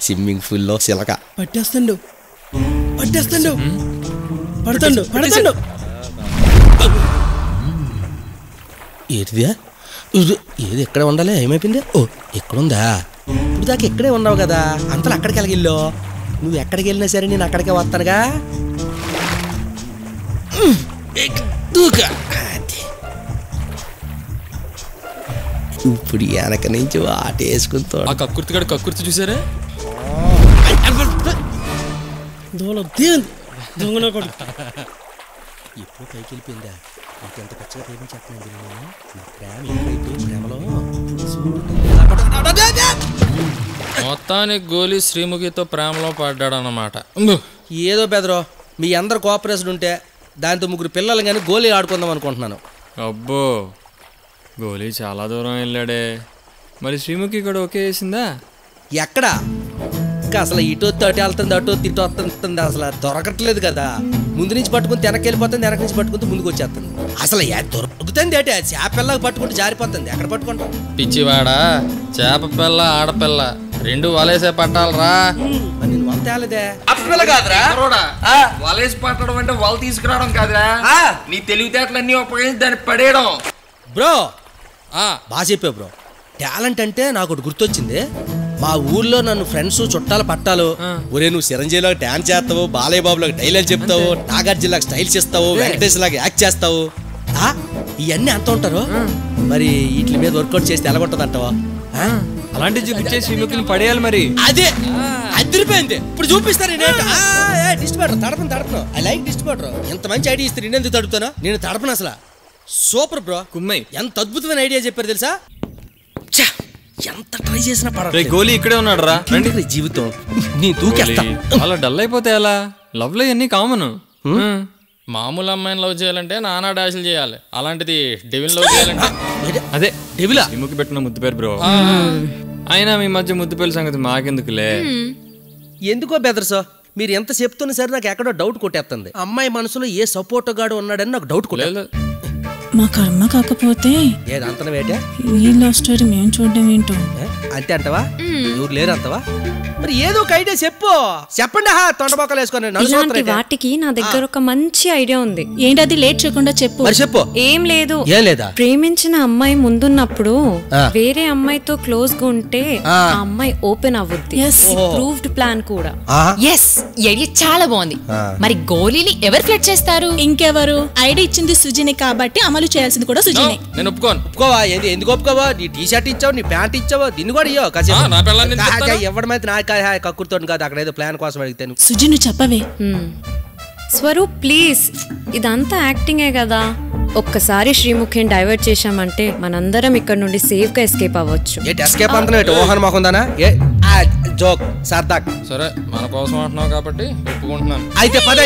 Swimming పూల్లో సిలక పట్టేస్తాడు పడతాడు ఏటిదా ఏది ఎక్కడ ఉండాలి ఏమైపోయింది ఓ ఎక్కడుందా ఇప్పుడు దాకా ఎక్కడే ఉన్నావు కదా అంతలో అక్కడికి వెళ్ళగిల్లో నువ్వు ఎక్కడికి వెళ్ళినా సరే నేను అక్కడికే వస్తానుగా ఇప్పుడు వెనక నుంచి వాట వేసుకుంటా ఆ కక్కుర్తిగాడు కక్కుర్తి చూసారా దొంగన కొడు ఎప్పుడు పైకి వెళ్ళిపోయిందా ఇంకెంత ఖచ్చితంగా ప్రేమించేస్తున్నాను నేను ప్రేమ ఎక్కువైపోయి ప్రేమలో మొత్తానికి గోలీ శ్రీముఖితో ప్రేమలో పడ్డాడన్నమాట. ఏదో బెదరో మీ అందరు కోఆపరేషన్ ఉంటే దాంతో ముగ్గురు పిల్లలు కానీ గోలీ ఆడుకుందాం అనుకుంటున్నాను. అబ్బో గోలీ చాలా దూరం వెళ్ళాడే. మరి శ్రీముఖి కూడా ఓకే వేసిందా? ఎక్కడ ఇంకా అసలు ఇటు అటు వెళ్తుంది అటు తిట్టు వస్తుంది అసలు దొరకట్లేదు కదా. ముందు నుంచి పట్టుకుని వెనక్కి వెళ్ళిపోతుంది, వెనక నుంచి పట్టుకుంటే ముందుకు వచ్చేస్తుంది. అసలు దొరుకుతుంది అంటే చేప పిల్లకి పట్టుకుంటే జారిపోతుంది. ఎక్కడ పట్టుకుంటాం పిచ్చివాడా? చేప పిల్ల ఆడపిల్ల రెండు వలేసే పట్టాలరా. నేను వల తేలేదే కాదురా వలేసి పట్టడం అంటే వల తీసుకురావడం కాదురా, నీ తెలివితేటలన్నీ ఉపయోగించి దాన్ని పడేయడం. బ్రో బాగా చెప్పావు బ్రో. టాలెంట్ అంటే నాకు ఒకటి గుర్తొచ్చింది. మా ఊర్లో నన్ను ఫ్రెండ్స్ చుట్టాలు పట్టాలు ఒరే నువ్వు చిరంజీవిలో డాన్స్ చేస్తావు, బాలయ్య బాబులకు డైలాగ్ చెప్తావు, నాగార్జునలాగా స్టైల్స్ ఇస్తావు, వెంకటేష్ లాగా యాక్ట్ చేస్తావు, ఇవన్నీ అంత ఉంటారు. మరి వీటి మీద వర్కౌట్ చేస్తే ఎలాగుంటది అంటావా? అలాంటి చూపించే శ్రీముఖిని పడేయాలి. మరి అదే అదిరిపోయింది. ఇప్పుడు చూపిస్తారు డిస్ట్రిబ్యూటర్ తడపను. I like distributor. ఎంత మంచి ఐడియా ఇస్తారు. నేను ఎందుకు తడుపుతాను? నేను తడపను అసలు. Super bro. కుమ్మై ఎంత అద్భుతమైన ఐడియా చెప్పారు తెలుసా? ఎంత ట్రై చేసినా పడలేదు. గోలీ ఇక్కడే ఉన్నాడు రా. జీవితం నీ దూకేస్తా. అలా డల్ అయిపోతే ఎలా? లవ్ లో అన్ని కామన్. మామూలు అమ్మాయిని లవ్ చేయాలంటే నానా డాషులు చేయాలి, అలాంటిది డెవిల్ లవ్ చేయాలంటే అదే డెవిలా శ్రీముఖి పెట్టిన ముద్దు పేరు బ్రో. అయినా మీ మధ్య ముద్దు పేరు సంగతి మాకెందుకులే. ఎందుకో బెదర్సో మీరు ఎంత చెప్తున్నా సరే నాకు ఎక్కడో డౌట్ కొట్టేస్తుంది. అమ్మాయి మనసులో ఏ సపోర్ట్ గాడు ఉన్నాడని నాకు డౌట్ కొట్టేది. మా కర్మ కాకపోతే ఈ లవ్ స్టోరీ మేము చూడడం ఏంటో అంతే అంటవా? ఎవరు లేరు అంతవా? మరి ఏదో ఒక ఐడియా చెప్పండి. తొండబొక్కలు వేసుకొని వాటికి నా దగ్గర ఒక మంచి ఐడియా ఉంది. ఏంటది? లేట్ చేయకుండా చెప్పు. ఏం లేదు. ఏం లేదా? ప్రేమించిన అమ్మాయి ముందున్నప్పుడు వేరే అమ్మాయితో క్లోజ్ గా ఉంటే ఆ అమ్మాయి ఓపెన్ అవ్వుద్ది. ప్రూవ్డ్ ప్లాన్ కూడా. ఐడియా చాలా బాగుంది. మరి గోలీని ఎవరు ఫ్లడ్ చేస్తారు? ఇంకెవరు? ఐడియా ఇచ్చింది సుజినే కాబట్టి అమలు చేయాల్సింది కూడా సుజినే. నేను ఒప్పుకోవా? ఎందుకు ఒప్పుకోవా? నీ టీ షర్ట్ ఇచ్చావు, నీ ప్యాంట్ ఇచ్చావు, దీన్ని కూడా ఇవ్వవు. కాసేపు ఇవ్వడమైతే కక్కుర్తో కాదు, అక్కడ ఏదో ప్లాన్ కోసం అడిగితే. సుజిను చెప్పవే. స్వరూప్ ప్లీజ్, ఇదంతా యాక్టింగే కదా. ఒక్కసారి శ్రీముఖిని డైవర్ట్ చేశామంటే మనందరం ఇక్కడ నుండి సేఫ్ గా ఎస్కేప్ అవ్వచ్చు. ఎస్కేప్ అంటున్నావు? ఓహన్ మాకుందానా? జోక్ సర్దాక్. సరే మన కోసం అంటున్నావు కాబట్టి ఒప్పుకుంటున్నాను. అయితే పద.